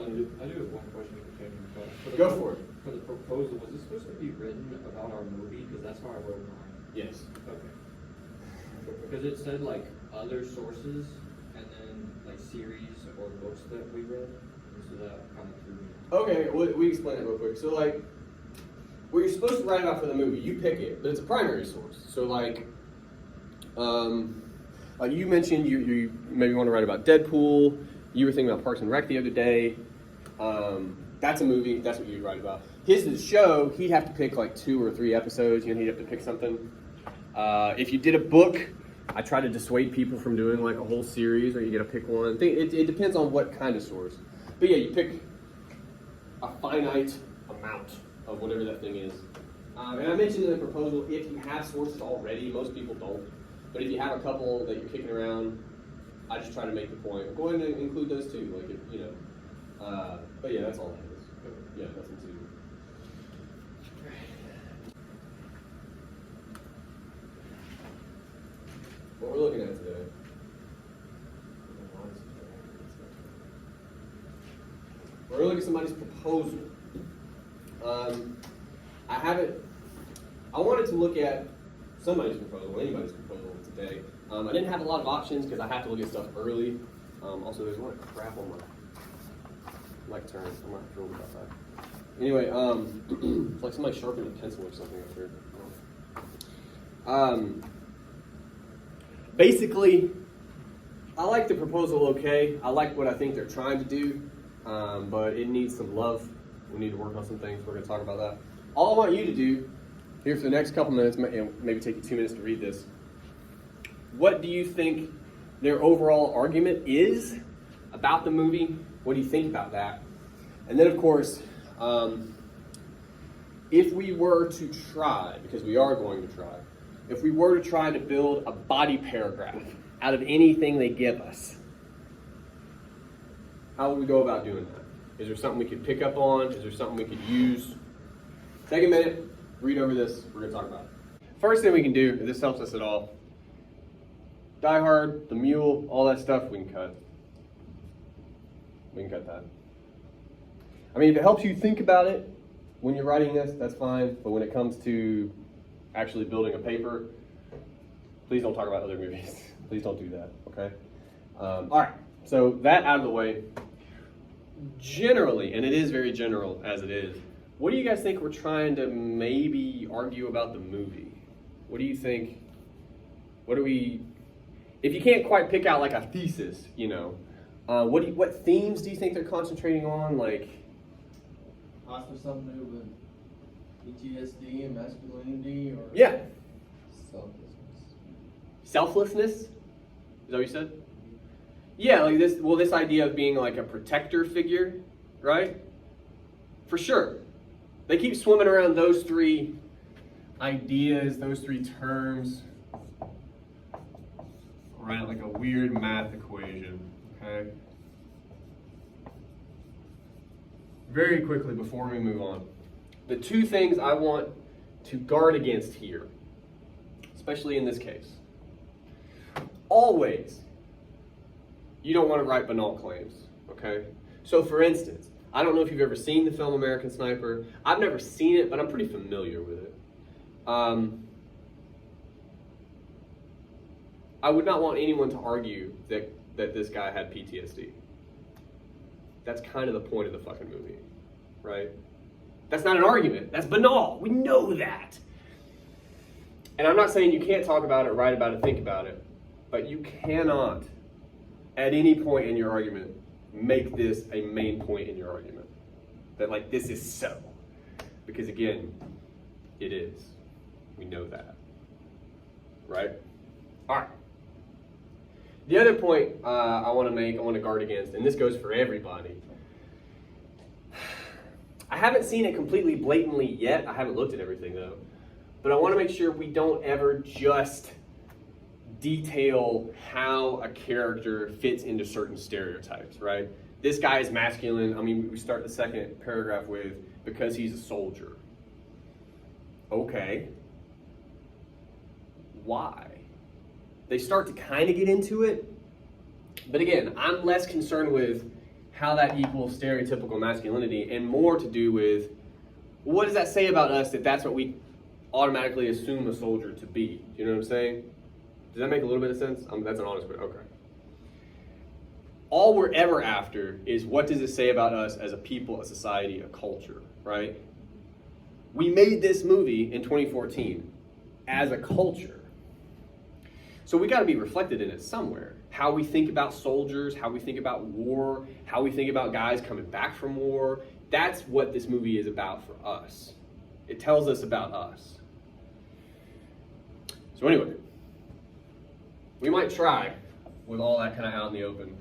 I do have one question for Kevin. Go for it. For the proposal, was this supposed to be written about our movie? Because that's how I wrote mine. Yes. Okay. Because it said like other sources and then like series or books that we read, and so that kind of threw me. Okay, we explain that real quick. So like, what you're supposed to write about for the movie, you pick it, but it's a primary source. So like you mentioned you maybe want to write about Deadpool. You were thinking about Parks and Rec the other day. That's a movie. That's what you'd write about. His is a show. He'd have to pick like 2 or 3 episodes. He'd have to pick something. If you did a book, I try to dissuade people from doing like a whole series, or you get to pick one. It depends on what kind of source. But yeah, you pick a finite amount of whatever that thing is. And I mentioned in the proposal, if you have sources already, most people don't. But if you have a couple that you're kicking around, I just try to make the point. Go ahead and include those too, like if, you know. But yeah, that's all that is. Yeah, nothing too. What we're looking at today. We're looking at somebody's proposal. I wanted to look at somebody's proposal, anybody's proposal today. I didn't have a lot of options because I have to look at stuff early. Also, there's a lot of crap on my mic turn. I'm not thrilled about that. Anyway, it's like somebody sharpened a pencil or something up here. Basically, I like the proposal okay. I like what I think they're trying to do, but it needs some love. We need to work on some things. We're going to talk about that. All I want you to do here for the next couple minutes, maybe take you 2 minutes to read this. What do you think their overall argument is about the movie? What do you think about that? And then, of course, if we were to try, because we are going to try, if we were to try to build a body paragraph out of anything they give us, how would we go about doing that? Is there something we could pick up on? Is there something we could use? Take a minute, read over this, we're going to talk about it. First thing we can do, if this helps us at all, Die Hard, The Mule, all that stuff we can cut. We can cut that. I mean, if it helps you think about it when you're writing this, that's fine. But when it comes to actually building a paper, please don't talk about other movies. Please don't do that, okay? All right, so that out of the way. Generally, and it is very general as it is, what do you guys think we're trying to maybe argue about the movie? What do you think? If you can't quite pick out like a thesis, you know, what themes do you think they're concentrating on? Like, Possibly something to do with PTSD and masculinity, or yeah, selflessness. Selflessness? Is that what you said? Yeah, like this. Well, this idea of being like a protector figure, right? For sure. They keep swimming around those 3 ideas, those 3 terms, around like a weird math equation. Okay. Very quickly before we move on, the 2 things I want to guard against here, especially in this case. Always, you don't want to write banal claims, okay? So for instance, I don't know if you've ever seen the film American Sniper. I've never seen it, but I'm pretty familiar with it. I would not want anyone to argue that this guy had PTSD. That's kind of the point of the fucking movie, right? That's not an argument. That's banal. We know that. And I'm not saying you can't talk about it, write about it, think about it, but you cannot, at any point in your argument, make this a main point in your argument. That like, this is so. Because again, it is. We know that. Right? All right. The other point I want to guard against, and this goes for everybody. I haven't seen it completely blatantly yet. I haven't looked at everything though. But I want to make sure we don't ever just detail how a character fits into certain stereotypes, right? This guy is masculine. I mean, we start the second paragraph with, because he's a soldier. Okay. Why? They start to kind of get into it. But again, I'm less concerned with how that equals stereotypical masculinity, and more to do with what does that say about us that that's what we automatically assume a soldier to be. Do you know what I'm saying? Does that make a little bit of sense? That's an honest, but okay. All we're ever after is what does it say about us as a people, a society, a culture, right? We made this movie in 2014 as a culture. So we got to be reflected in it somewhere. How we think about soldiers, how we think about war, how we think about guys coming back from war. That's what this movie is about for us. It tells us about us. So anyway, we might try, with all that kind of out in the open,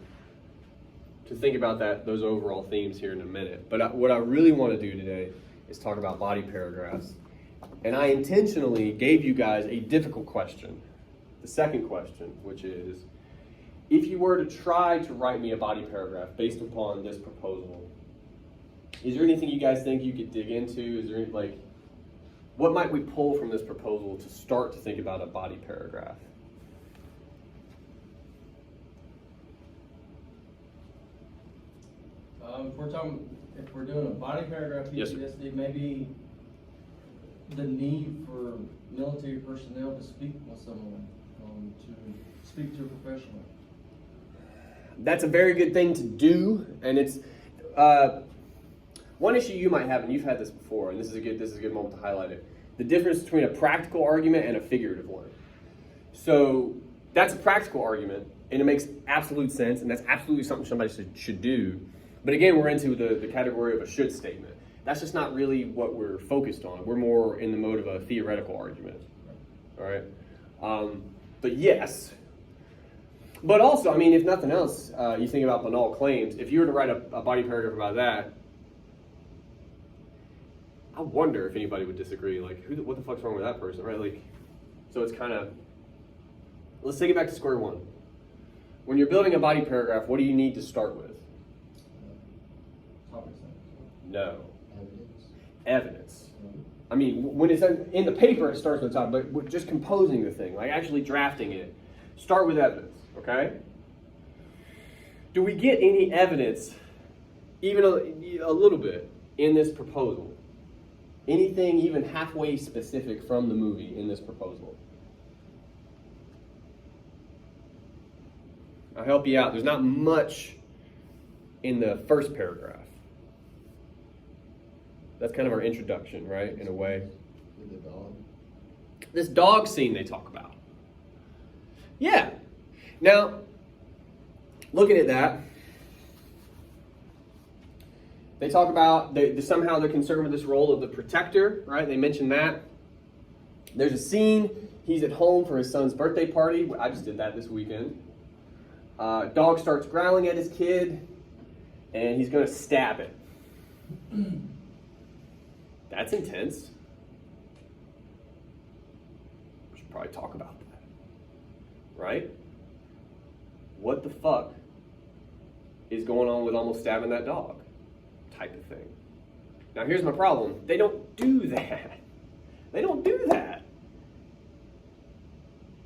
to think about those overall themes here in a minute. But what I really want to do today is talk about body paragraphs. And I intentionally gave you guys a difficult question. The second question, which is, if you were to try to write me a body paragraph based upon this proposal, is there anything you guys think you could dig into? Is there what might we pull from this proposal to start to think about a body paragraph? If we're doing a body paragraph Yes, sir. PTSD, maybe the need for military personnel to speak with someone, to speak to a professional. That's a very good thing to do, and it's one issue you might have, and you've had this before, and this is a good moment to highlight it. The difference between a practical argument and a figurative one. So that's a practical argument, and it makes absolute sense, and that's absolutely something somebody should do. But again, we're into the category of a should statement. That's just not really what we're focused on. We're more in the mode of a theoretical argument. All right? But yes. But also, I mean, if nothing else, you think about banal claims. If you were to write a body paragraph about that, I wonder if anybody would disagree. Like, what the fuck's wrong with that person, right? So it's kind of, let's take it back to square one. When you're building a body paragraph, what do you need to start with? Topics. No. Evidence. I mean, when it's in the paper, it starts with the top, but we're just composing the thing, like actually drafting it. Start with evidence, okay? Do we get any evidence, even a little bit, in this proposal? Anything even halfway specific from the movie in this proposal? I'll help you out. There's not much in the first paragraph. That's kind of our introduction, right, in a way. With the dog. This dog scene they talk about. Yeah. Now, looking at that, they talk about somehow they're concerned with this role of the protector, right? They mention that. There's a scene, he's at home for his son's birthday party. I just did that this weekend. Dog starts growling at his kid, and he's going to stab it. That's intense. We should probably talk about that. Right? What the fuck is going on with almost stabbing that dog? Type of thing. Now here's my problem. They don't do that. They don't do that.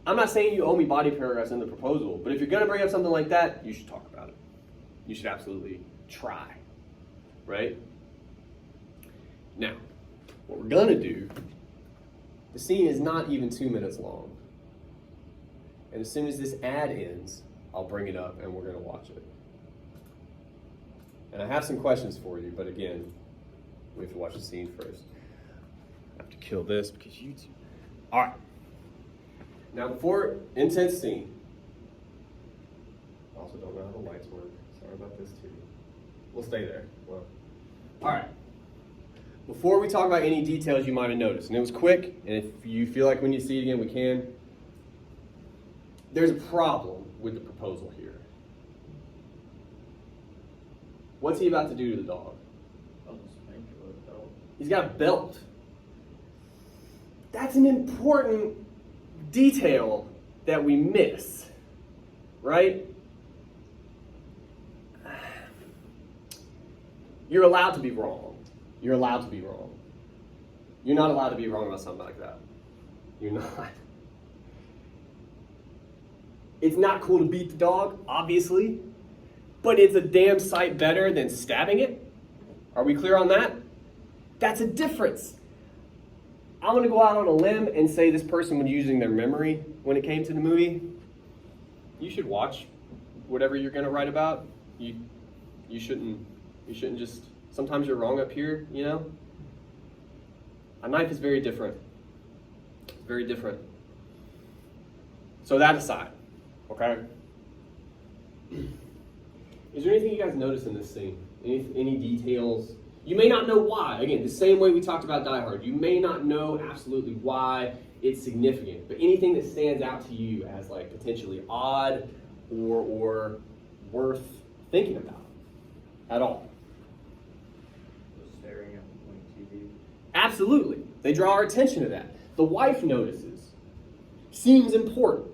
I'm not saying you owe me body paragraphs in the proposal, but if you're going to bring up something like that, you should talk about it. You should absolutely try. Right? Now, what we're going to do, the scene is not even 2 minutes long. And as soon as this ad ends, I'll bring it up and we're going to watch it. And I have some questions for you, but again, we have to watch the scene first. I have to kill this because YouTube. All right. Now, before intense scene. I also don't know how the lights work. Sorry about this too. We'll stay there. Well, all right. Before we talk about any details you might have noticed, and it was quick, and if you feel like we need to see it again, we can. There's a problem with the proposal here. What's he about to do to the dog? He's got a belt. That's an important detail that we miss, right? You're allowed to be wrong. You're allowed to be wrong. You're not allowed to be wrong about something like that. You're not. It's not cool to beat the dog, obviously, but it's a damn sight better than stabbing it. Are we clear on that? That's a difference. I'm going to go out on a limb and say this person was using their memory when it came to the movie. You should watch whatever you're going to write about. You shouldn't just, sometimes you're wrong up here, you know? A knife is very different. Very different. So that aside, okay? Is there anything you guys notice in this scene? Any details? You may not know why. Again, the same way we talked about Die Hard. You may not know absolutely why it's significant, but anything that stands out to you as like potentially odd or worth thinking about at all? Staring at the blank TV. Absolutely. They draw our attention to that. The wife notices. Seems important.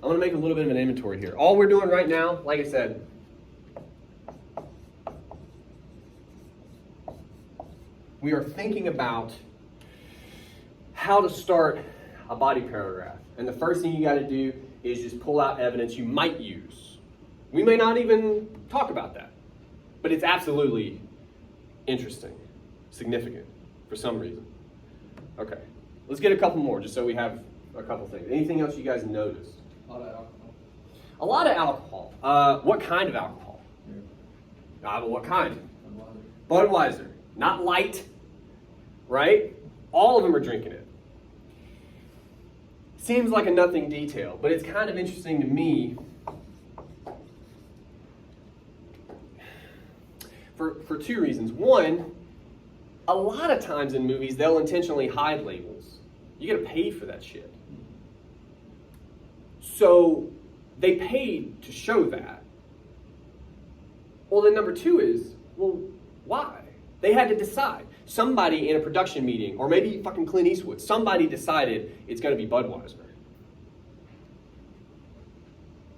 I'm going to make a little bit of an inventory here. All we're doing right now, like I said, we are thinking about how to start a body paragraph. And the first thing you got to do is just pull out evidence you might use. We may not even talk about that, but it's absolutely interesting, significant for some reason. Okay, let's get a couple more just so we have a couple things. Anything else you guys noticed? A lot of alcohol. A lot of alcohol. What kind of alcohol? But what kind? Budweiser. Not light, right? All of them are drinking it. Seems like a nothing detail, but it's kind of interesting to me for two reasons. One, a lot of times in movies, they'll intentionally hide labels. You gotta pay for that shit. So they paid to show that. Well, then number two is, well, why? They had to decide. Somebody in a production meeting, or maybe fucking Clint Eastwood, somebody decided it's gonna be Budweiser.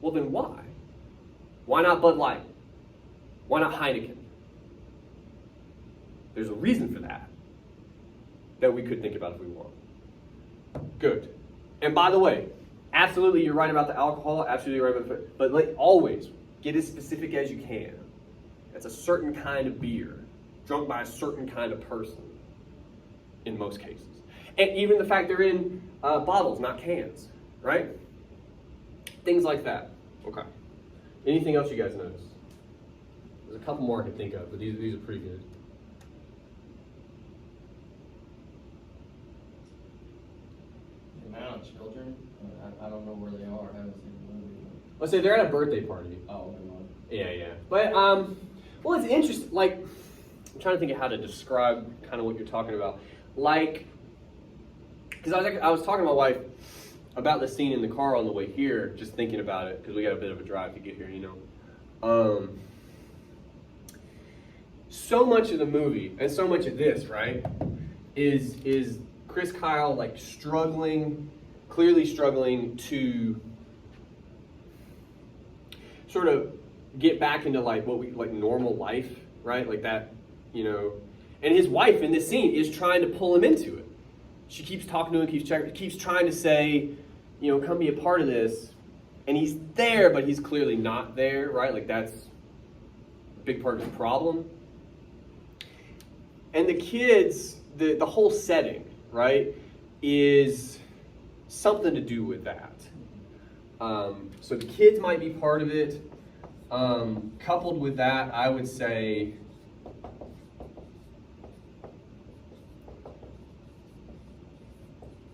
Well, then why? Why not Bud Light? Why not Heineken? There's a reason for that we could think about if we want. Good. And by the way, absolutely you're right about the alcohol, absolutely right about the, but like always, get as specific as you can. It's a certain kind of beer, drunk by a certain kind of person, in most cases. And even the fact they're in bottles, not cans, right? Things like that. Okay. Anything else you guys notice? There's a couple more I can think of, but these are pretty good. The amount of children, I don't know where they are. I haven't seen the movie. Let's say they're at a birthday party. Oh, never mind. Yeah. But, well, it's interesting. Like, I'm trying to think of how to describe kind of what you're talking about. Like, because I was talking to my wife about the scene in the car on the way here, just thinking about it, because we got a bit of a drive to get here, you know. So much of the movie, and so much of this, right, is Chris Kyle, like, clearly struggling to sort of get back into, like, normal life, right? Like that, you know. And his wife in this scene is trying to pull him into it. She keeps talking to him, keeps trying to say, you know, come be a part of this. And he's there, but he's clearly not there, right? Like that's a big part of the problem. And the kids, the whole setting, right, is something to do with that. So the kids might be part of it. Coupled with that, I would say,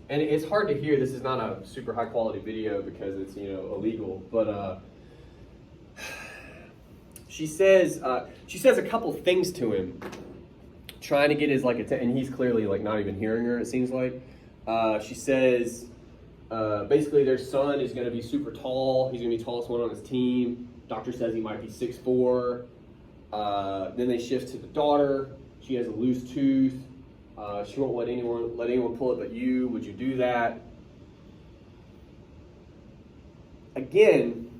and it's hard to hear, this is not a super high quality video because it's, you know, illegal, but she says a couple things to him, trying to get his, like, and he's clearly, like, not even hearing her, it seems like. She says, basically their son is going to be super tall, he's going to be the tallest one on his team. Doctor says he might be 6'4". Then they shift to the daughter. She has a loose tooth. She won't let anyone pull it but you. Would you do that? Again,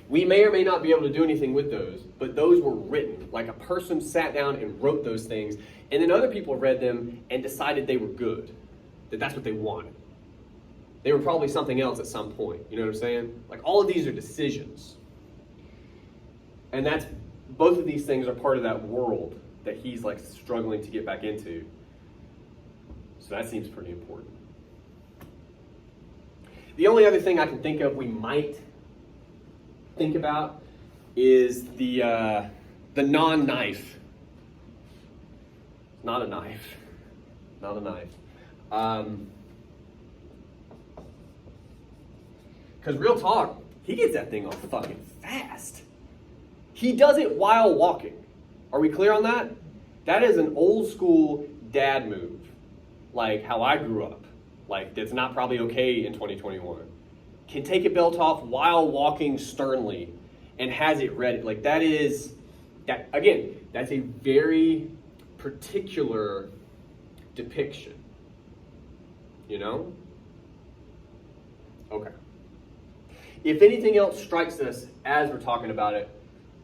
we may or may not be able to do anything with those, but those were written. Like a person sat down and wrote those things, and then other people read them and decided they were good, that that's what they wanted. They were probably something else at some point. You know what I'm saying? Like all of these are decisions. And that's, both of these things are part of that world that he's like struggling to get back into. So that seems pretty important. The only other thing I can think of we might think about is the non-knife. Not a knife. Not a knife. Because real talk, he gets that thing off fucking fast. He does it while walking. Are we clear on that? That is an old school dad move. Like how I grew up. Like that's not probably okay in 2021. Can take a belt off while walking sternly and has it ready. Like that is, that again, that's a very particular depiction. You know? Okay. If anything else strikes us as we're talking about it,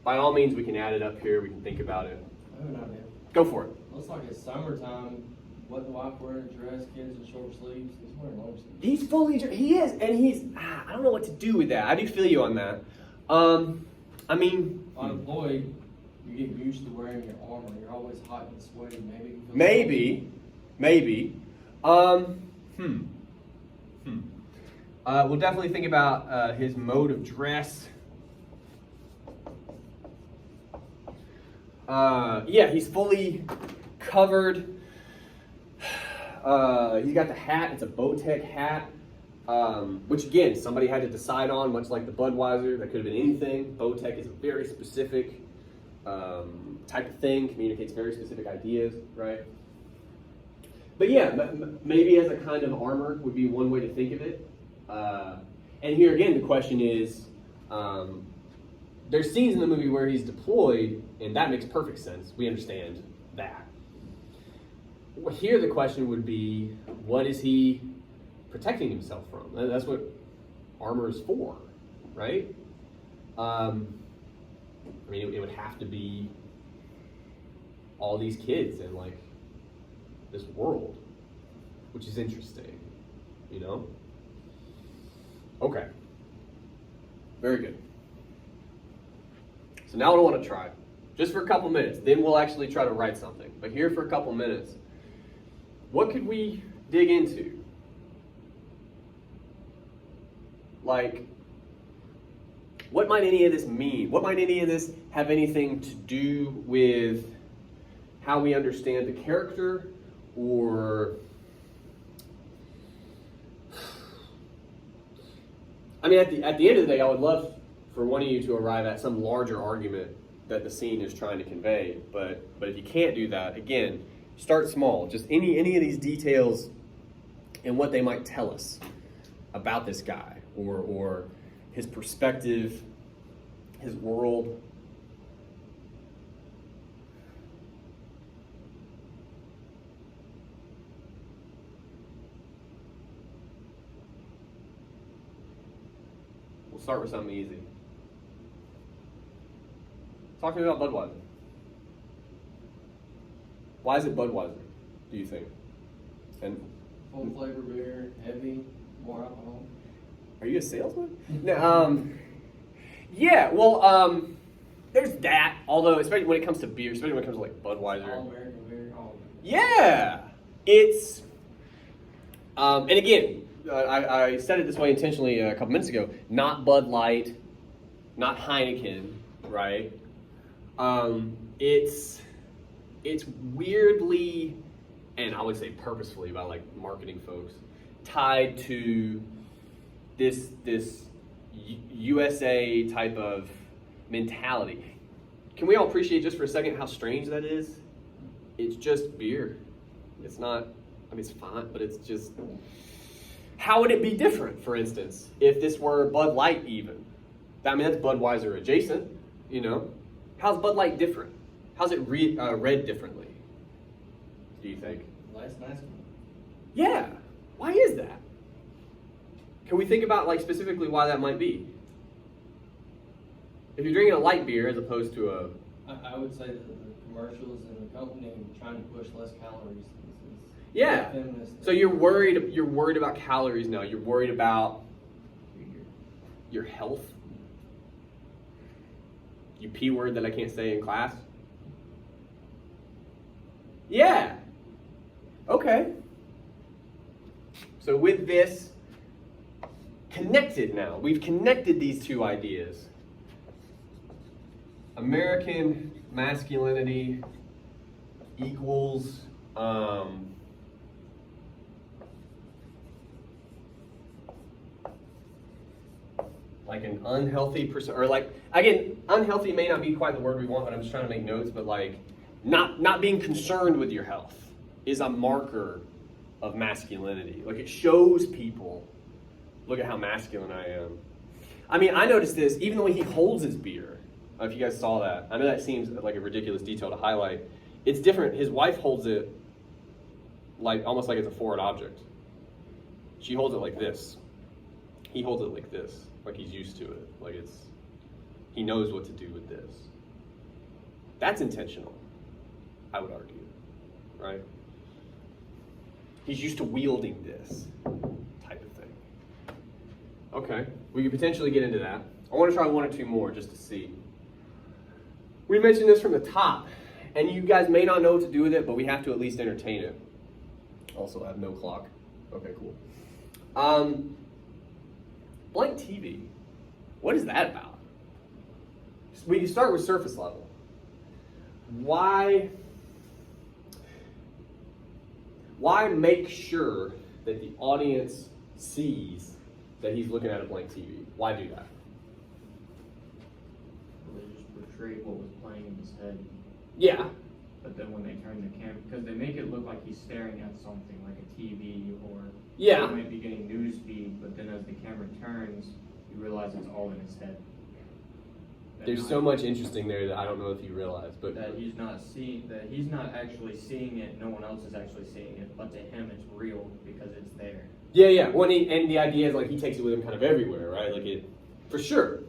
by all means we can add it up here, we can think about it. I have an idea. Go for it. Looks like it's summertime. What the wife wearing a dress, kids in short sleeves. He's wearing long sleeves. He's fully, he is, and he's, I don't know what to do with that. I do feel you on that. I mean, Unemployed, you get used to wearing your armor. You're always hot and sweaty. maybe. We'll definitely think about his mode of dress. Yeah, he's fully covered. He's got the hat. It's a Bowtech hat, which again, somebody had to decide on, much like the Budweiser. That could have been anything. Bowtech is a very specific type of thing, communicates very specific ideas, right? But yeah, maybe as a kind of armor would be one way to think of it. And here again, the question is, there's scenes in the movie where he's deployed, and that makes perfect sense. We understand that. Here the question would be, what is he protecting himself from? That's what armor is for, right? I mean, it would have to be all these kids in like this world, which is interesting, you know? Okay. Very good. So now what I want to try, just for a couple minutes, then we'll actually try to write something. But here for a couple minutes, what could we dig into? Like, what might any of this mean? What might any of this have anything to do with how we understand the character, or I mean, at the end of the day, I would love for one of you to arrive at some larger argument that the scene is trying to convey. But if you can't do that, again, start small. Just any of these details and what they might tell us about this guy, or his perspective, his world. We'll start with something easy. Talk to me about Budweiser. Why is it Budweiser, do you think? And Full flavor beer, heavy, more alcohol. are you a salesman? No, yeah, well, there's that. Although, especially when it comes to beer, especially when it comes to like Budweiser. All American beer. Yeah, it's, and again, I said it this way intentionally a couple minutes ago. Not Bud Light, not Heineken, right? It's weirdly, and I would say purposefully by like marketing folks, tied to this USA type of mentality. Can we all appreciate just for a second how strange that is? It's just beer. It's not, I mean, it's fine, but it's just, how would it be different, for instance, if this were Bud Light even? I mean, that's Budweiser adjacent, you know? How's Bud Light different? How's it read differently, do you think? Last nice one. Yeah, why is that? Can we think about like specifically why that might be? If you're drinking a light beer as opposed to a... I would say that the commercials and the company trying to push less calories. Yeah. Feminist. So you're worried about calories now. You're worried about your health. You P word that I can't say in class? Yeah. Okay. So with this, connected now. We've connected these two ideas. American masculinity equals like an unhealthy person, or like, again, unhealthy may not be quite the word we want, but I'm just trying to make notes, but like not being concerned with your health is a marker of masculinity. Like it shows people, look at how masculine I am. I mean, I noticed this even the way he holds his beer. I don't know if you guys saw that. I know that seems like a ridiculous detail to highlight. It's different. His wife holds it like almost like it's a foreign object. She holds it like this. He holds it like this, like he's used to it. Like he knows what to do with this. That's intentional, I would argue, right? He's used to wielding this type of thing. Okay, we could potentially get into that. I want to try one or two more just to see. We mentioned this from the top, and you guys may not know what to do with it, but we have to at least entertain it. Also, I have no clock. Okay, cool. Blank TV. What is that about? We can start with surface level. Why make sure that the audience sees that he's looking at a blank TV? Why do that? They just portrayed what was playing in his head. Yeah. But then when they turn the camera, because they make it look like he's staring at something like a TV, or Yeah. he might be getting news feed, but then as the camera turns, you realize it's all in his head. There's so much interesting there that I don't know if you realize, but that he's not actually seeing it, no one else is actually seeing it, but to him it's real because it's there. yeah. Well, and the idea is like he takes it with him kind of everywhere, right? Like it, for sure.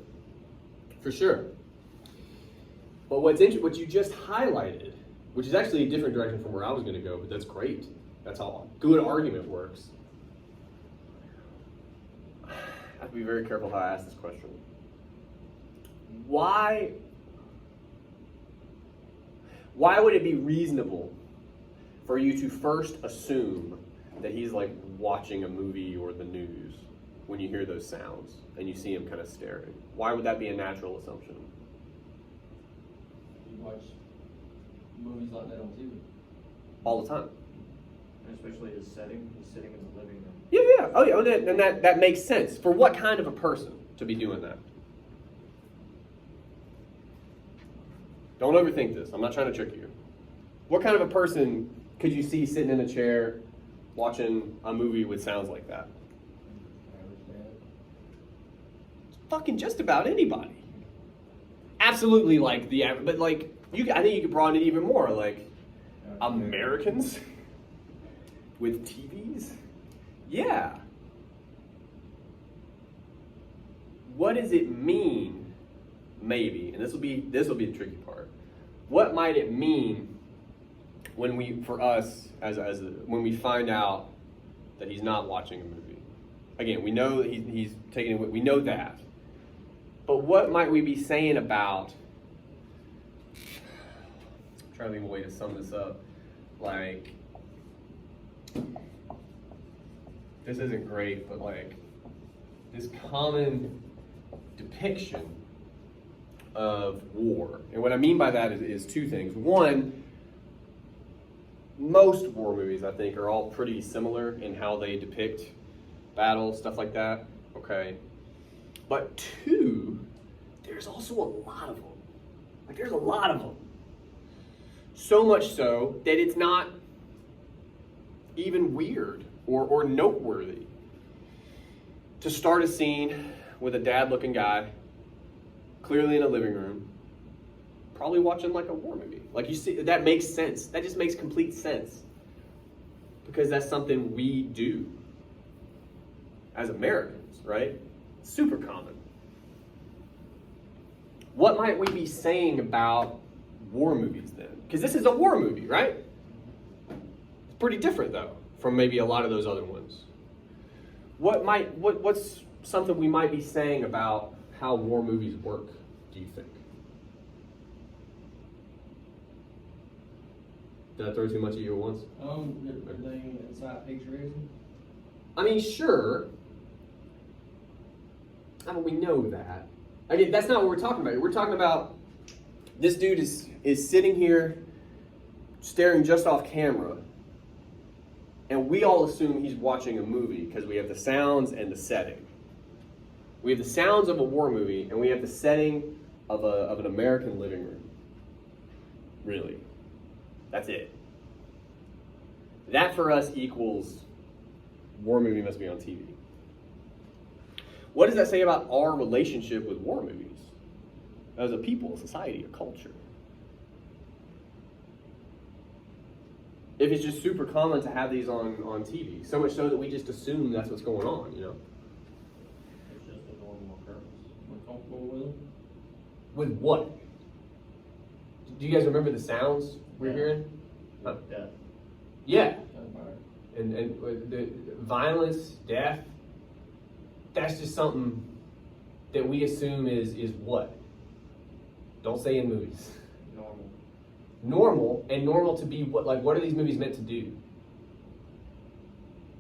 But what you just highlighted, which is actually a different direction from where I was going to go, but that's great. That's how a good argument works. I have to be very careful how I ask this question. Why would it be reasonable for you to first assume that he's like watching a movie or the news when you hear those sounds and you see him kind of staring? Why would that be a natural assumption? You watch movies like that on TV. All the time. And especially his setting, he's sitting in the living room. Yeah. Oh, yeah. And that makes sense. For what kind of a person to be doing that? Don't overthink this. I'm not trying to trick you. What kind of a person could you see sitting in a chair watching a movie with sounds like that? Fucking just about anybody. Absolutely, like the average, but like I think you could broaden it even more. Like Americans with TVs. Yeah. What does it mean? Maybe, and this will be the tricky part. What might it mean when we find out that he's not watching a movie? Again, we know that he's taking it. We know that, but what might we be saying about? I'm trying to think of a way to sum this up. Like, this isn't great, but like this common depiction of war. And what I mean by that is two things. One, most war movies, I think, are all pretty similar in how they depict battle, stuff like that. Okay. But two, there's also a lot of them. Like, there's a lot of them. So much so that it's not even weird or noteworthy to start a scene with a dad-looking guy clearly in a living room, probably watching like a war movie. Like, you see, that makes sense. That just makes complete sense. Because that's something we do as Americans, right? Super common. What might we be saying about war movies then? Because this is a war movie, right? It's pretty different though from maybe a lot of those other ones. What's something we might be saying about how war movies work, do you think? Did I throw too much at you at once? Everything inside patriotism. I mean, sure. I mean, we know that. Again, that's not what we're talking about. We're talking about this dude is sitting here staring just off camera, and we all assume he's watching a movie because we have the sounds and the setting. We have the sounds of a war movie, and we have the setting of an American living room. Really. That's it. That for us equals war movie must be on TV. What does that say about our relationship with war movies as a people, a society, a culture? If it's just super common to have these on TV, so much so that we just assume that's what's going on, you know? It's just a normal occurrence. We're comfortable with them. With what? Do you guys remember the sounds we're hearing? Huh. Death. Yeah. Gunfire. And the violence, death, that's just something that we assume is what? Don't say in movies. Normal. Normal, and normal to be what? Like, what are these movies meant to do?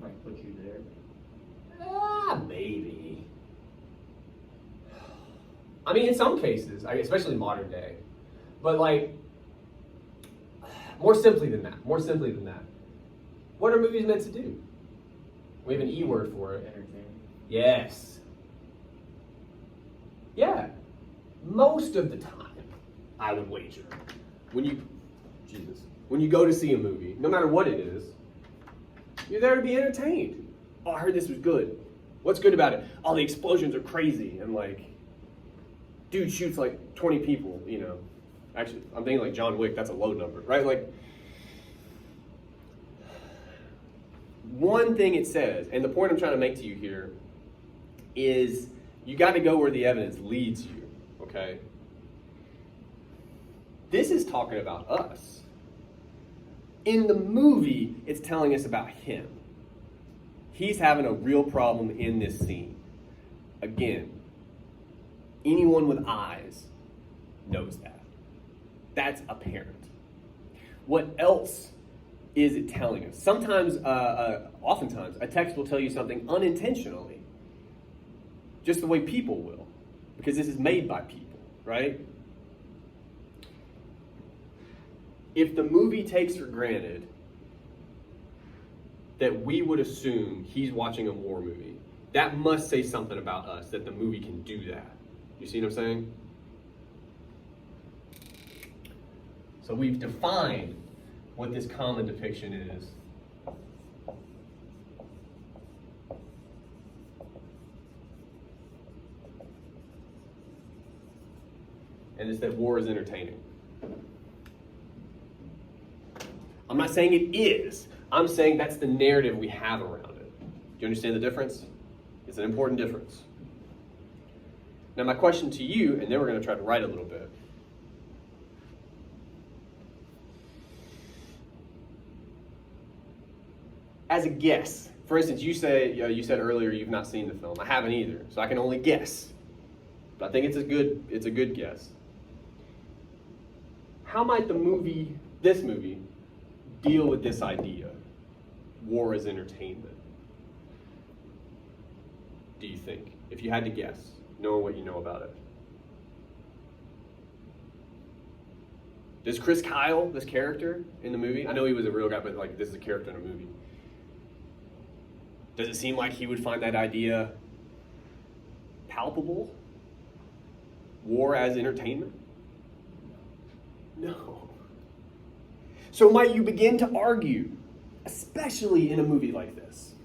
Like put you there. Maybe. I mean, in some cases, especially modern day. But like, more simply than that. What are movies meant to do? We have an E word for it. Entertainment. Yes. Yeah. Most of the time, I would wager. When you go to see a movie, no matter what it is, you're there to be entertained. Oh, I heard this was good. What's good about it? Oh, the explosions are crazy. And like, dude shoots like 20 people, you know. Actually, I'm thinking like John Wick, that's a low number, right? Like, one thing it says, and the point I'm trying to make to you here, is you got to go where the evidence leads you, okay? This is talking about us. In the movie, it's telling us about him. He's having a real problem in this scene. Again, anyone with eyes knows that. That's apparent. What else is it telling us? Sometimes, oftentimes, a text will tell you something unintentionally. Just the way people will. Because this is made by people, right? If the movie takes for granted that we would assume he's watching a war movie, that must say something about us, that the movie can do that. You see what I'm saying? So we've defined what this common depiction is. And it's that war is entertaining. I'm not saying it is. I'm saying that's the narrative we have around it. Do you understand the difference? It's an important difference. Now my question to you, and then we're going to try to write a little bit. As a guess, for instance, you said earlier you've not seen the film. I haven't either, so I can only guess. But I think it's a good guess. How might this movie, deal with this idea? War as entertainment. Do you think? If you had to guess, knowing what you know about it. Does Chris Kyle, this character in the movie, I know he was a real guy, but like this is a character in a movie. Does it seem like he would find that idea palpable? War as entertainment? No. So might you begin to argue, especially in a movie like this?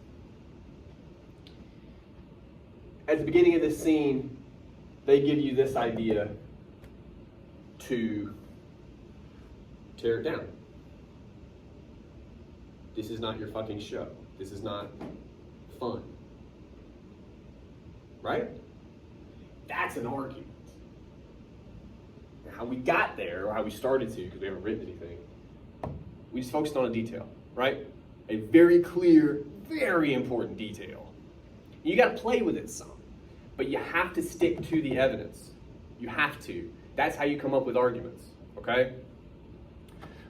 At the beginning of this scene, they give you this idea to tear it down. This is not your fucking show. This is not fun. Right? That's an argument. How we got there, or how we started to, because we haven't written anything, we just focused on a detail, right? A very clear, very important detail. You got to play with it some, but you have to stick to the evidence. You have to. That's how you come up with arguments, okay?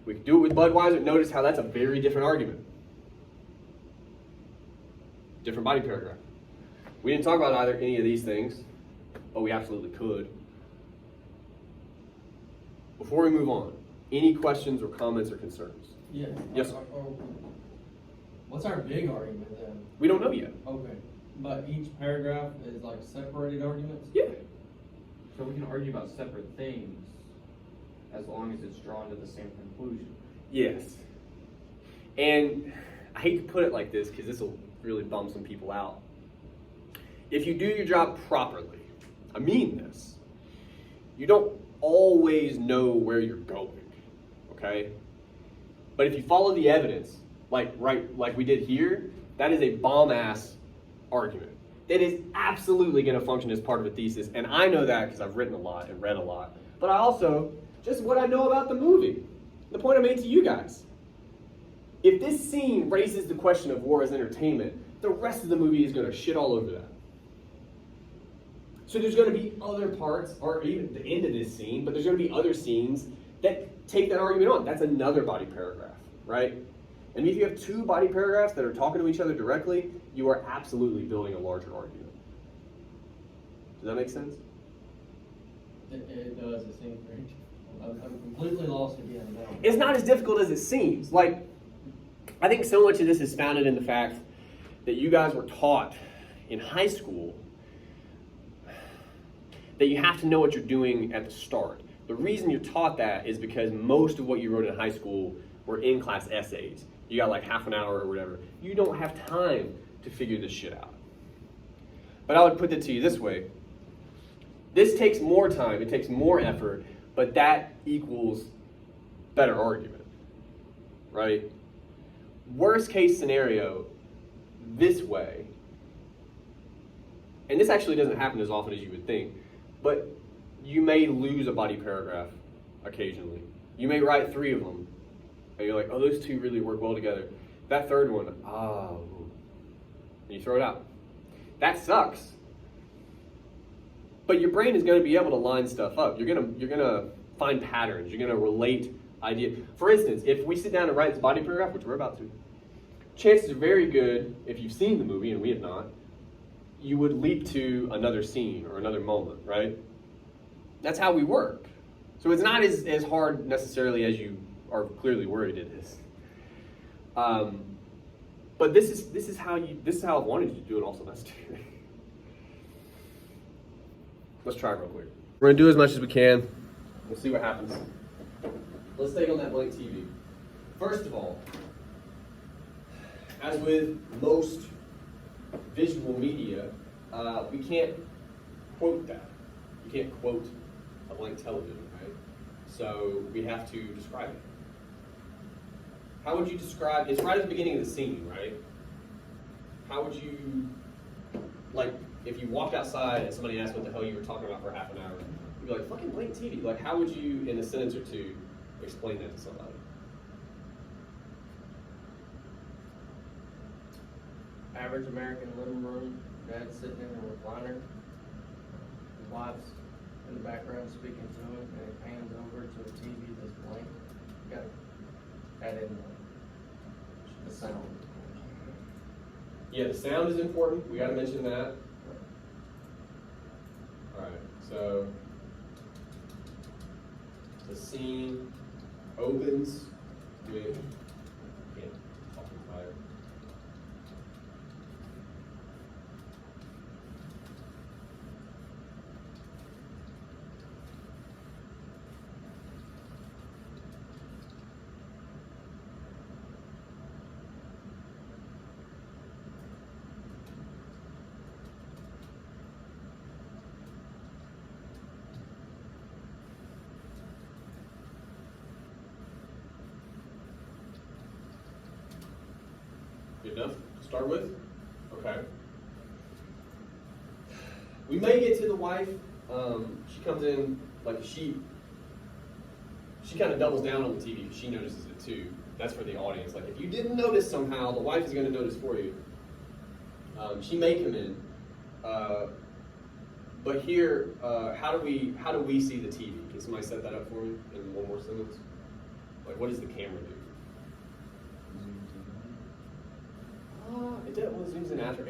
We could do it with Budweiser. Notice how that's a very different argument. Different body paragraph. We didn't talk about either any of these things, but we absolutely could. Before we move on, any questions or comments or concerns? Yeah. Yes, sir. What's our big argument then? We don't know yet. Okay, but each paragraph is like separated arguments? Yeah. So we can argue about separate things as long as it's drawn to the same conclusion. Yes. And I hate to put it like this because this will really bum some people out. If you do your job properly, I mean this, you don't always know where you're going, okay? But if you follow the evidence, like we did here, that is a bomb-ass argument. It is absolutely going to function as part of a thesis, and I know that because I've written a lot and read a lot. But I also, just what I know about the movie, the point I made to you guys. If this scene raises the question of war as entertainment, the rest of the movie is going to shit all over that. So there's going to be other parts, or even the end of this scene, but there's going to be other scenes that take that argument on. That's another body paragraph, right? And if you have two body paragraphs that are talking to each other directly, you are absolutely building a larger argument. Does that make sense? It does, it seems very, I'm completely lost again now. It's not as difficult as it seems. Like, I think so much of this is founded in the fact that you guys were taught in high school that you have to know what you're doing at the start. The reason you're taught that is because most of what you wrote in high school were in-class essays. You got like half an hour or whatever. You don't have time to figure this shit out. But I would put it to you this way. This takes more time, it takes more effort, but that equals better argument, right? Worst case scenario, this way, and this actually doesn't happen as often as you would think, but you may lose a body paragraph occasionally. You may write 3 of them, and you're like, oh, those 2 really work well together. That third one, and you throw it out. That sucks. But your brain is going to be able to line stuff up. You're gonna find patterns. You're gonna relate ideas. For instance, if we sit down and write this body paragraph, which we're about to, chances are very good, if you've seen the movie, and we have not, you would leap to another scene or another moment, right? That's how we work. So it's not as hard necessarily as you are clearly worried it is. But this is how I wanted you to do it also semester. Let's try it real quick. We're gonna do as much as we can. We'll see what happens. Let's take on that blank TV. First of all, as with most visual media, we can't quote that. You can't quote a blank television, right? So we have to describe it. How would you describe, it's right at the beginning of the scene, right? How would you, like, if you walked outside and somebody asked what the hell you were talking about for half an hour, you'd be like, fucking blank TV. Like, how would you, in a sentence or 2, explain that to somebody? Average American living room, dad sitting in a recliner, his wife's in the background speaking to him, and it pans over to a TV that's blank. You gotta add in the sound. Yeah, the sound is important. We gotta mention that. Alright, so the scene opens with fucking fire. Good enough to start with? Okay. We may get to the wife. She comes in like she kind of doubles down on the TV because she notices it too. That's for the audience. Like if you didn't notice somehow, the wife is going to notice for you. She may come in. But here, how do we see the TV? Can somebody set that up for me in one more sentence? Like, what does the camera do? It does. Well, it zooms in after.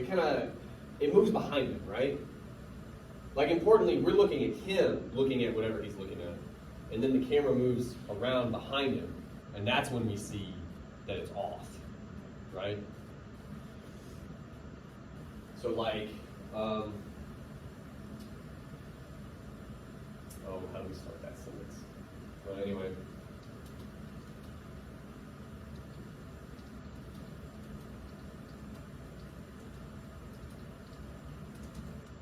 It moves behind him, right? Like, importantly, we're looking at him, looking at whatever he's looking at, and then the camera moves around behind him, and that's when we see that it's off, right? So, like, how do we start that sentence? But anyway.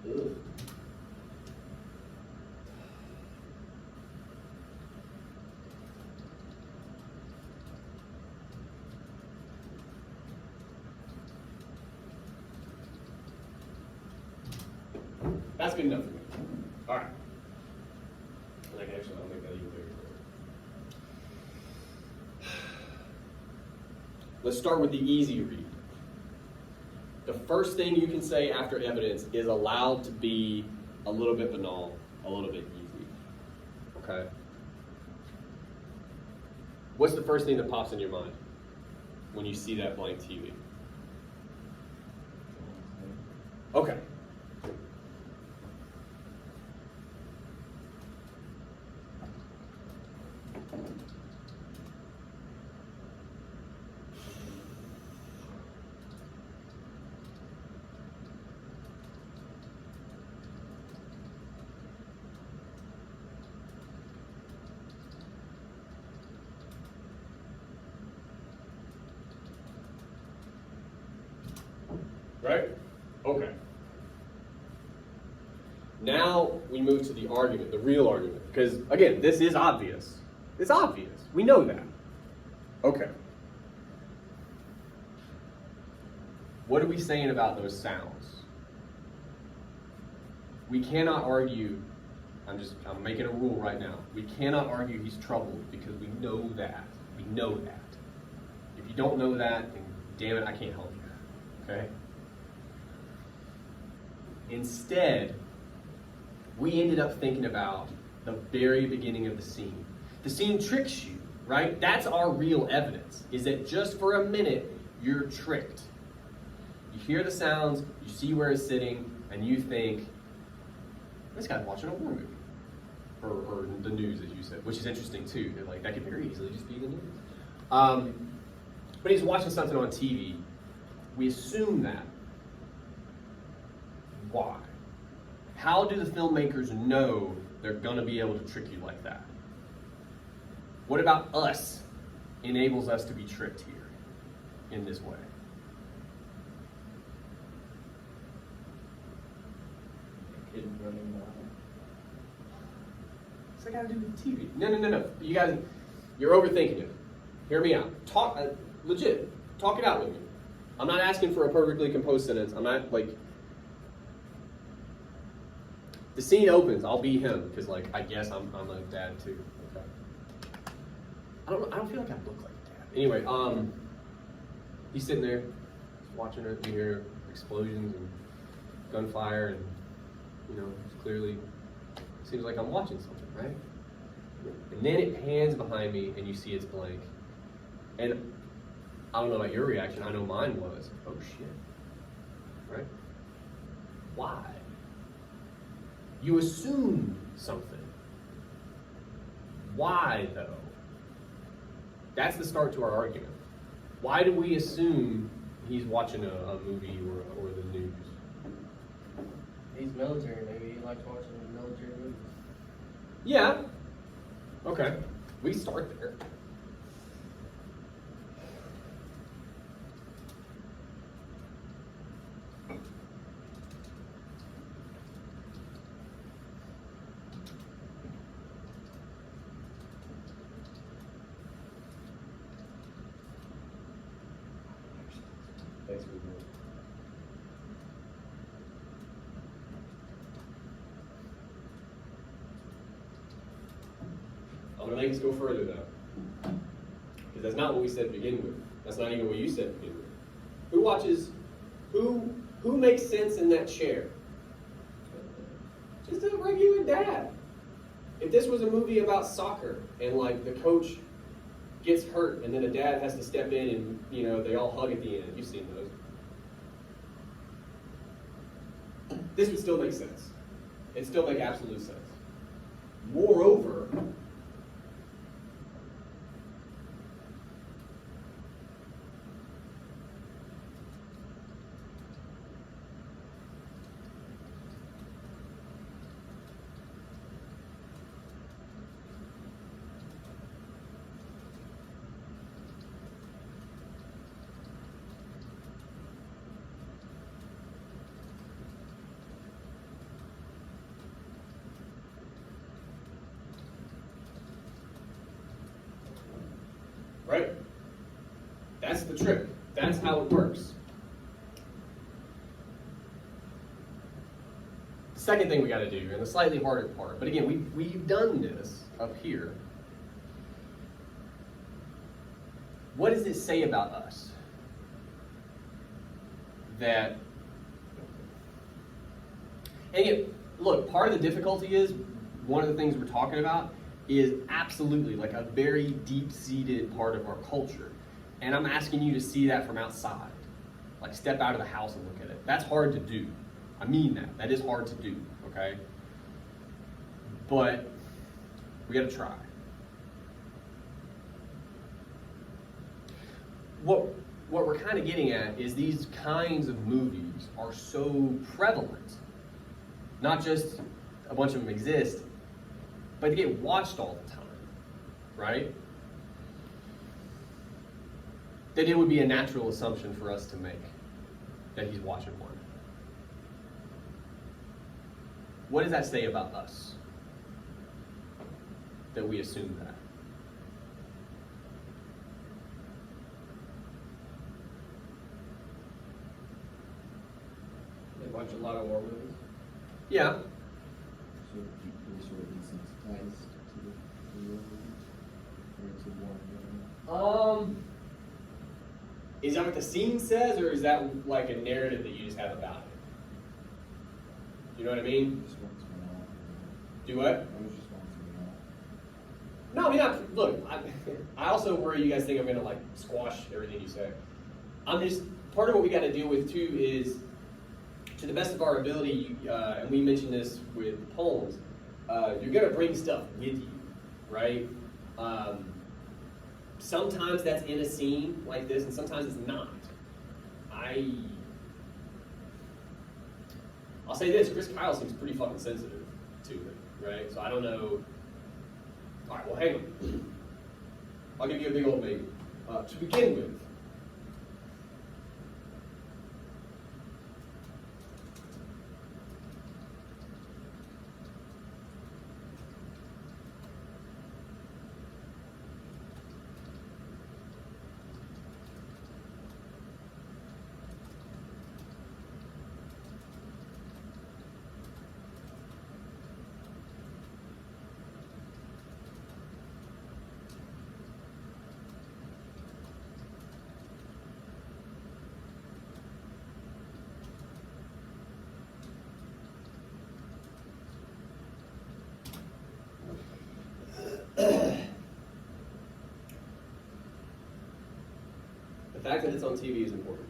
Ugh. That's good enough for me. All right. And I can actually, I'll make that even bigger. Let's start with the easy read. The first thing you can say after evidence is allowed to be a little bit banal, a little bit easy. Okay? What's the first thing that pops in your mind when you see that blank TV? Okay. Right? Okay. Now we move to the argument, the real argument. Because, again, this is obvious. It's obvious. We know that. Okay. What are we saying about those sounds? We cannot argue, I'm making a rule right now. We cannot argue he's troubled because we know that. We know that. If you don't know that, then damn it, I can't help you. Okay? Instead, we ended up thinking about the very beginning of the scene. The scene tricks you, right? That's our real evidence, is that just for a minute, you're tricked. You hear the sounds, you see where it's sitting, and you think, this guy's watching a war movie. Or the news, as you said, which is interesting too. Like, that could very easily just be the news. But he's watching something on TV. We assume that. Why? How do the filmmakers know they're going to be able to trick you like that? What about us enables us to be tricked here in this way? Kid running wild. What's that got to do with TV? No. You guys, you're overthinking it. Hear me out. Talk, legit. Talk it out with me. I'm not asking for a perfectly composed sentence. I'm not like. The scene opens. I'll be him because, like, I guess I'm a dad too. Okay. I don't feel like I look like a dad. Anyway, he's sitting there, watching it. You hear explosions and gunfire, and it's clearly seems like I'm watching something, right? And then it pans behind me, and you see it's blank. And I don't know about your reaction. I know mine was, oh shit, right? Why? You assumed something. Why, though? That's the start to our argument. Why do we assume he's watching a movie or the news? He's military, maybe he likes watching military movies. Yeah. Okay. We start there. Thanks for doing it. I'm going to make us go further, though. Because that's not what we said to begin with. That's not even what you said to begin with. Who watches, who makes sense in that chair? Just a regular dad. If this was a movie about soccer and, like, the coach gets hurt, and then a dad has to step in and, you know, they all hug at the end. You've seen those. This would still make sense. It'd still make absolute sense. Moreover, right? That's the trick. That's how it works. The second thing we got to do, and the slightly harder part, but again, we've done this up here. What does it say about us? That, and again, look, part of the difficulty is, one of the things we're talking about is absolutely like a very deep-seated part of our culture. And I'm asking you to see that from outside. Like, step out of the house and look at it. That's hard to do. I mean that. That is hard to do, okay? But we gotta try. What we're kind of getting at is these kinds of movies are so prevalent. Not just a bunch of them exist, but they get watched all the time, right? That it would be a natural assumption for us to make that he's watching one. What does that say about us? That we assume that. They watch a lot of war movies. Yeah. So people sort of desensitized to the war movies, or to war in general. Is that what the scene says, or is that like a narrative that you just have about it? You know what I mean? Just wants me off. Do what? I was just wants me off. No, I mean, look, I also worry you guys think I'm gonna like squash everything you say. I'm just, part of what we gotta deal with too is, to the best of our ability, and we mentioned this with poems, you're gonna bring stuff with you, right? Sometimes that's in a scene like this, and sometimes it's not. I'll say this, Chris Kyle seems pretty fucking sensitive to it, right? So I don't know. All right, well, hang on. I'll give you a big old maybe. To begin with, the fact that it's on TV is important.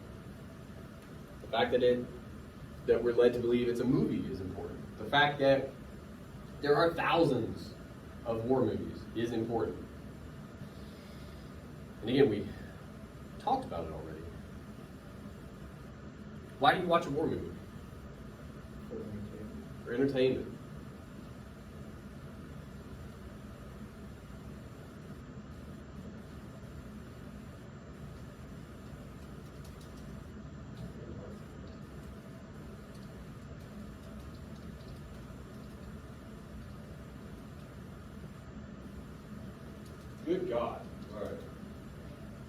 The fact that we're led to believe it's a movie is important. The fact that there are thousands of war movies is important. And again, we talked about it already. Why do you watch a war movie? For entertainment. Good God. All right.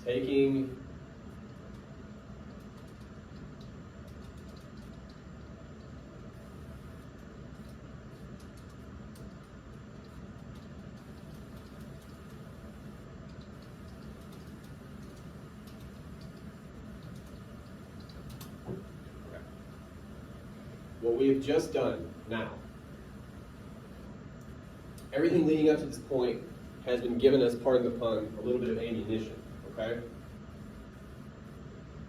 Taking what we have just done now. Everything leading up to this point has been giving us, pardon the pun, a little bit of ammunition, okay?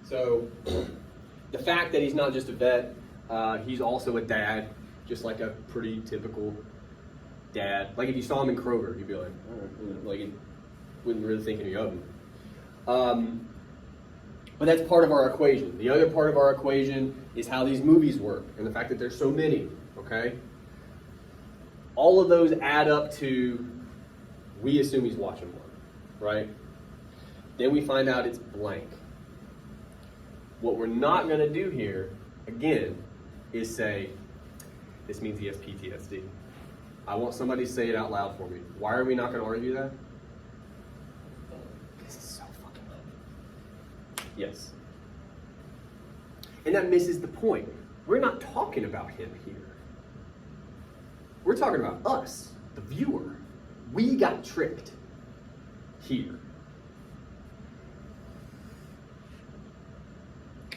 So, the fact that he's not just a vet, he's also a dad, just like a pretty typical dad. Like if you saw him in Kroger, you'd be like, like you wouldn't really think any of him. But that's part of our equation. The other part of our equation is how these movies work and the fact that there's so many, okay? All of those add up to, we assume he's watching one, right? Then we find out it's blank. What we're not gonna do here, again, is say, this means he has PTSD. I want somebody to say it out loud for me. Why are we not gonna argue that? This is so fucking funny. Yes. And that misses the point. We're not talking about him here. We're talking about us, the viewer. We got tricked here.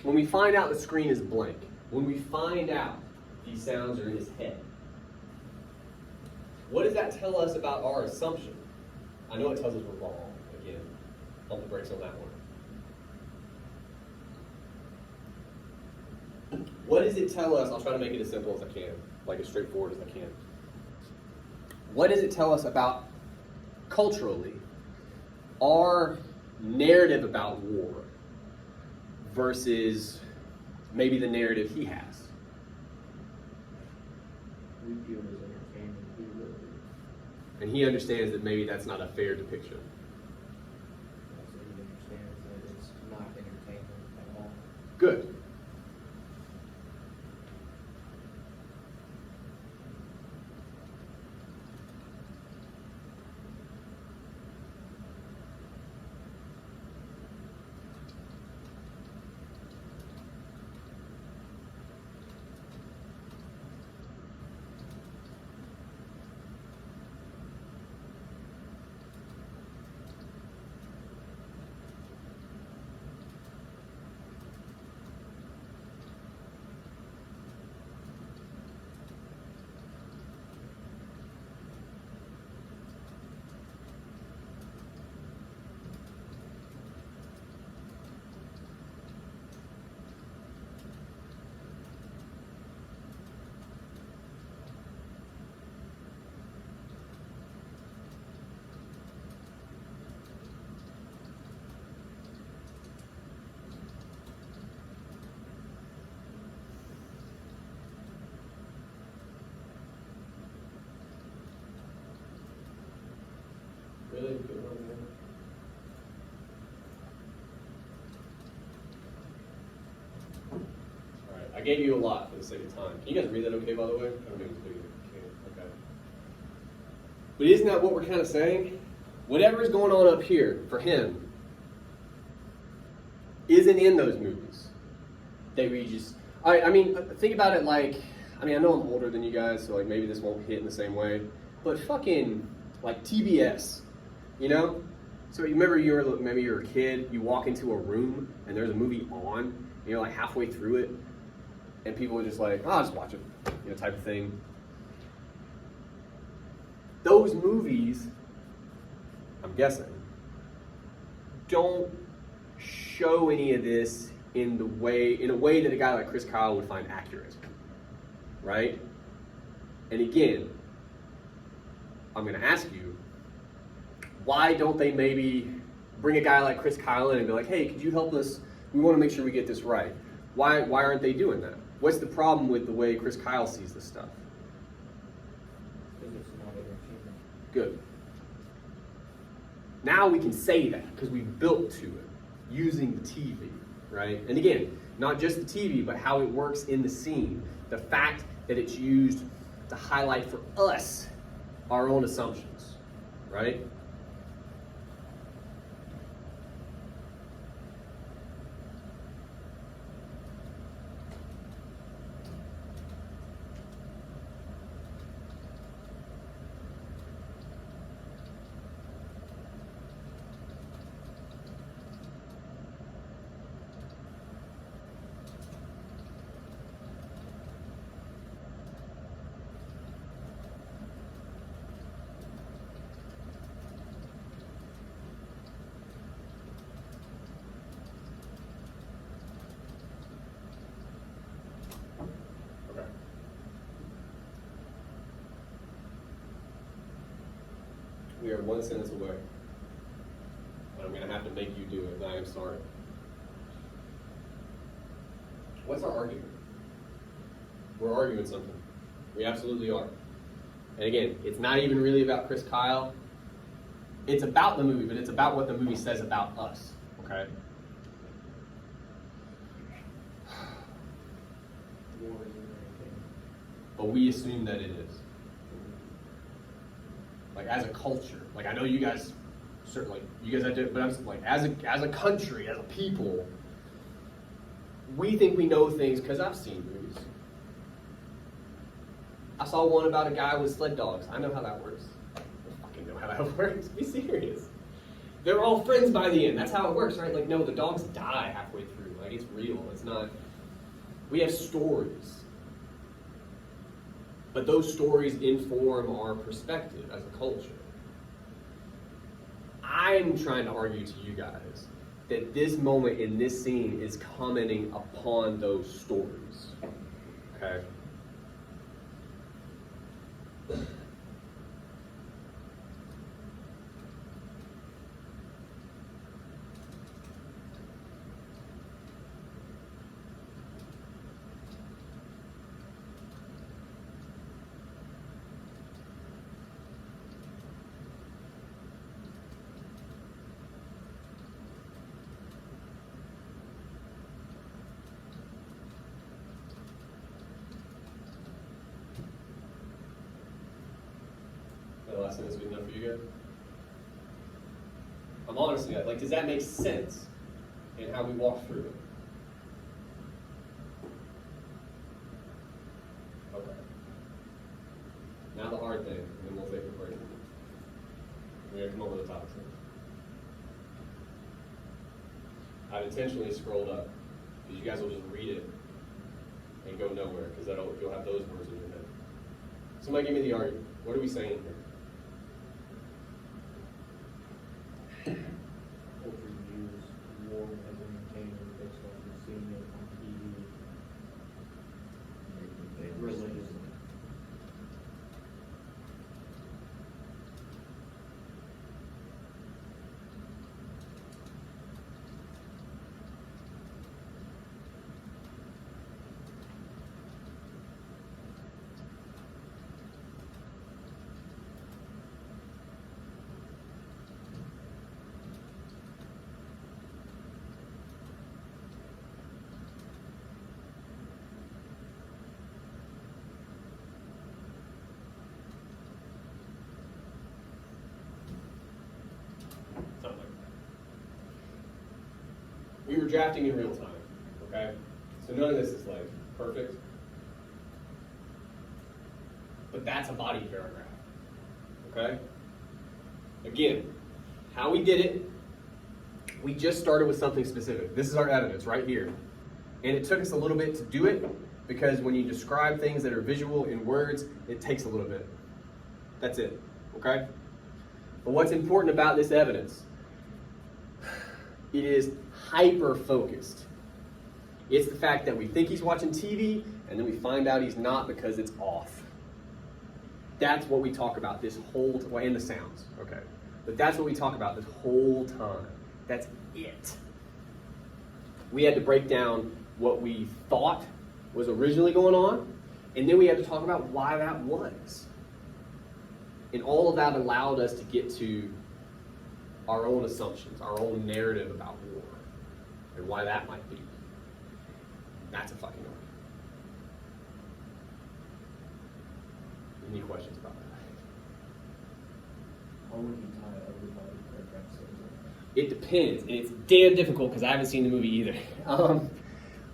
When we find out the screen is blank, when we find out these sounds are in his head, what does that tell us about our assumption? I know it tells us we're wrong. Again, pump the brakes on that one. What does it tell us? I'll try to make it as simple as I can, like as straightforward as I can. What does it tell us about, culturally, our narrative about war versus maybe the narrative he has? We view it as entertainment. We really do. And he understands that maybe that's not a fair depiction. So he understands that it's not entertainment at all. Good. Really? Alright, I gave you a lot for the sake of time. Can you guys read that okay, by the way? I don't mean to do it. Okay. But isn't that what we're kind of saying? Whatever is going on up here for him isn't in those movies. They we just, I mean, think about it like, I mean, I know I'm older than you guys, so like maybe this won't hit in the same way, but fucking like TBS, you know? So you remember maybe you're a kid, you walk into a room and there's a movie on, and you're like halfway through it, and people are just like, oh, I'll just watch it, you know, type of thing. Those movies, I'm guessing, don't show any of this in a way that a guy like Chris Kyle would find accurate, right? And again, I'm going to ask you, why don't they maybe bring a guy like Chris Kyle in and be like, hey, could you help us? We want to make sure we get this right. Why aren't they doing that? What's the problem with the way Chris Kyle sees this stuff? Because it's not entertainment. Good. Now we can say that because we built to it using the TV, right? And again, not just the TV, but how it works in the scene. The fact that it's used to highlight for us our own assumptions, right? are one sentence away. And I'm going to have to make you do it, and I am sorry. What's our argument? We're arguing something. We absolutely are. And again, it's not even really about Chris Kyle. It's about the movie, but it's about what the movie says about us, okay? But we assume that it is. Like, as a culture. Like, I know you guys, certainly, you guys have to, but I'm just like, as a country, as a people, we think we know things because I've seen movies. I saw one about a guy with sled dogs. I know how that works. I don't fucking know how that works. Be serious. They're all friends by the end. That's how it works, right? Like, no, the dogs die halfway through. Like, it's real. It's not. We have stories. But those stories inform our perspective as a culture. I'm trying to argue to you guys that this moment in this scene is commenting upon those stories. Okay? The last sentence good enough for you guys? I'm honestly, like, does that make sense in how we walk through it? Okay. Now the hard thing, and then we'll take a break. We're gonna come over the top. I've intentionally scrolled up because you guys will just read it and go nowhere because you'll have those words in your head. Somebody give me the argument. What are we saying here? Culture views war as entertainment based off of seeing it on TV. Religious. Something like that. We were drafting in real time, okay? So none of this is like perfect. But that's a body paragraph, okay? Again, how we did it, we just started with something specific. This is our evidence right here. And it took us a little bit to do it because when you describe things that are visual in words, it takes a little bit. That's it, okay? But what's important about this evidence? It is hyper-focused. It's the fact that we think he's watching TV, and then we find out he's not because it's off. That's what we talk about this whole time, well, and the sounds, okay. But that's what we talk about this whole time. That's it. We had to break down what we thought was originally going on, and then we had to talk about why that was. And all of that allowed us to get to our own assumptions, our own narrative about war, and why that might be. That's a fucking argument. Any questions about that? How would you tie everybody paragraphs into It depends, and it's damn difficult because I haven't seen the movie either.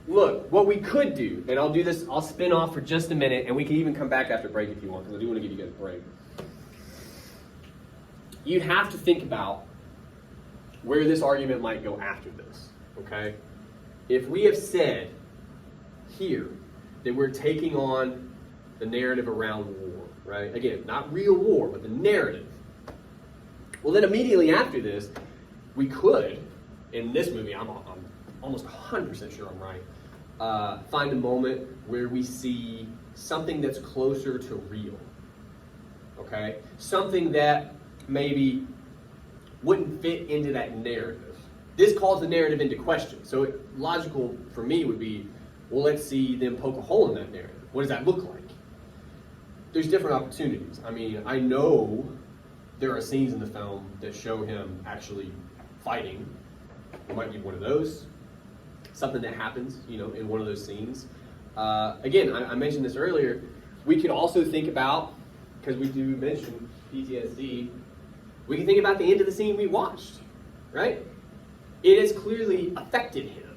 Look, what we could do, and I'll do this, I'll spin off for just a minute, and we can even come back after break if you want, because I do want to give you guys a break. You'd have to think about where this argument might go after this, okay? If we have said here that we're taking on the narrative around war, right? Again, not real war, but the narrative. Well, then immediately after this, we could, in this movie, I'm almost 100% sure I'm right, find a moment where we see something that's closer to real, okay? Something that maybe wouldn't fit into that narrative. This calls the narrative into question. So logical for me would be, well, let's see them poke a hole in that narrative. What does that look like? There's different opportunities. I mean, I know there are scenes in the film that show him actually fighting. It might be one of those. Something that happens, in one of those scenes. Again, I mentioned this earlier. We could also think about, because we do mention PTSD, we can think about the end of the scene we watched, right? It has clearly affected him.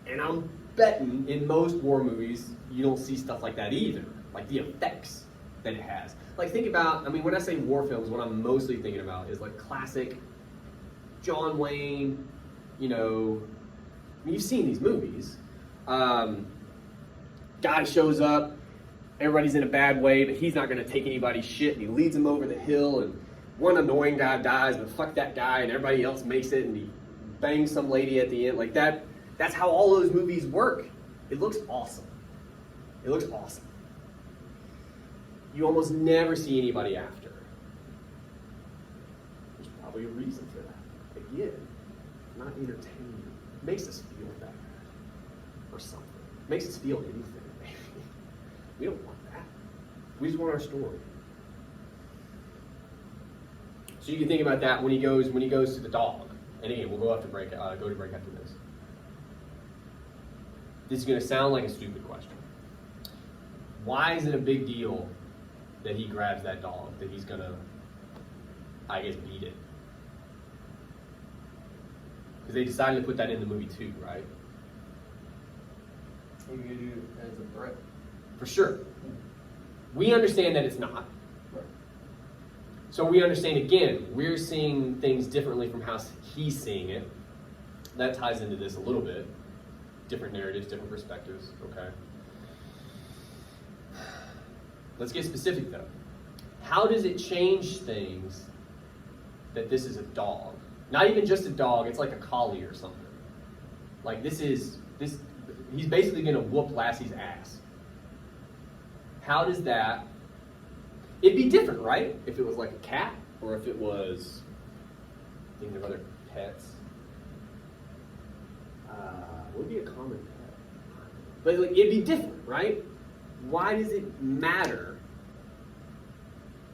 And I'm betting in most war movies, you don't see stuff like that either. Like the effects that it has. Like think about, when I say war films, what I'm mostly thinking about is like classic John Wayne, you've seen these movies. Guy shows up, everybody's in a bad way, but he's not gonna take anybody's shit, and he leads them over the hill, and one annoying guy dies, but fuck that guy, and everybody else makes it, and he bangs some lady at the end. Like that's how all those movies work. It looks awesome. It looks awesome. You almost never see anybody after. There's probably a reason for that. Again, not entertaining. It makes us feel bad. Or something. It makes us feel anything, maybe. We don't want that. We just want our story. So you can think about that when he goes to the dog. And again, we'll go to break after this. This is going to sound like a stupid question. Why is it a big deal that he grabs that dog, that he's going to, beat it? Because they decided to put that in the movie too, right? He viewed you as a threat. For sure. We understand that it's not. Right. So we understand, again, we're seeing things differently from how he's seeing it. That ties into this a little bit. Different narratives, different perspectives, okay? Let's get specific though. How does it change things that this is a dog? Not even just a dog, it's like a collie or something. Like he's basically gonna whoop Lassie's ass. How does that, it'd be different, right? If it was like a cat, or if it was, thinking of other pets. What would be a common pet? But it'd be different, right? Why does it matter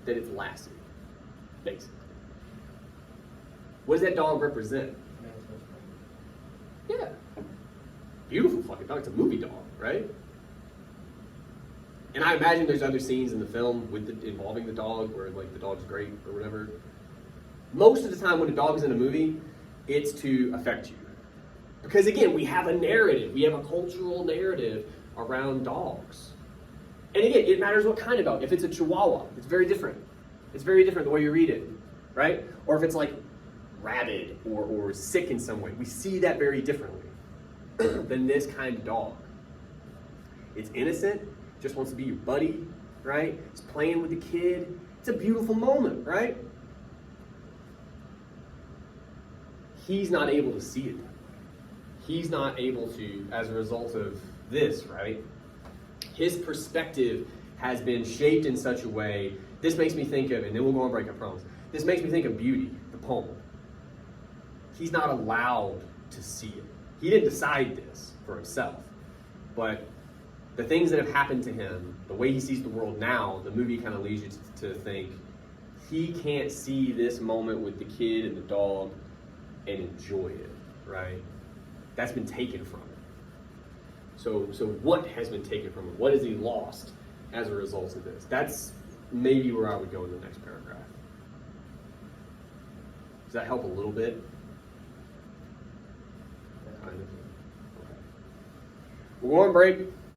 that it's Lassie? Basically. What does that dog represent? Yeah. Beautiful fucking dog. It's a movie dog, right? And I imagine there's other scenes in the film involving the dog where the dog's great or whatever. Most of the time when a dog is in a movie, it's to affect you. Because again, we have a narrative. We have a cultural narrative around dogs. And again, it matters what kind of dog. If it's a Chihuahua, it's very different. It's very different the way you read it, right? Or if it's like rabid or sick in some way. We see that very differently than this kind of dog. It's innocent, just wants to be your buddy, right? It's playing with the kid. It's a beautiful moment, right? He's not able to see it. He's not able to, as a result of this, right? His perspective has been shaped in such a way. This makes me think of, and then we'll go on break, I promise. This makes me think of Beauty, the poem. He's not allowed to see it. He didn't decide this for himself. But the things that have happened to him, the way he sees the world now, the movie kind of leads you to think he can't see this moment with the kid and the dog and enjoy it, right? That's been taken from him. So what has been taken from him? What has he lost as a result of this? That's maybe where I would go in the next paragraph. Does that help a little bit? Kind of. Okay. We'll go on break.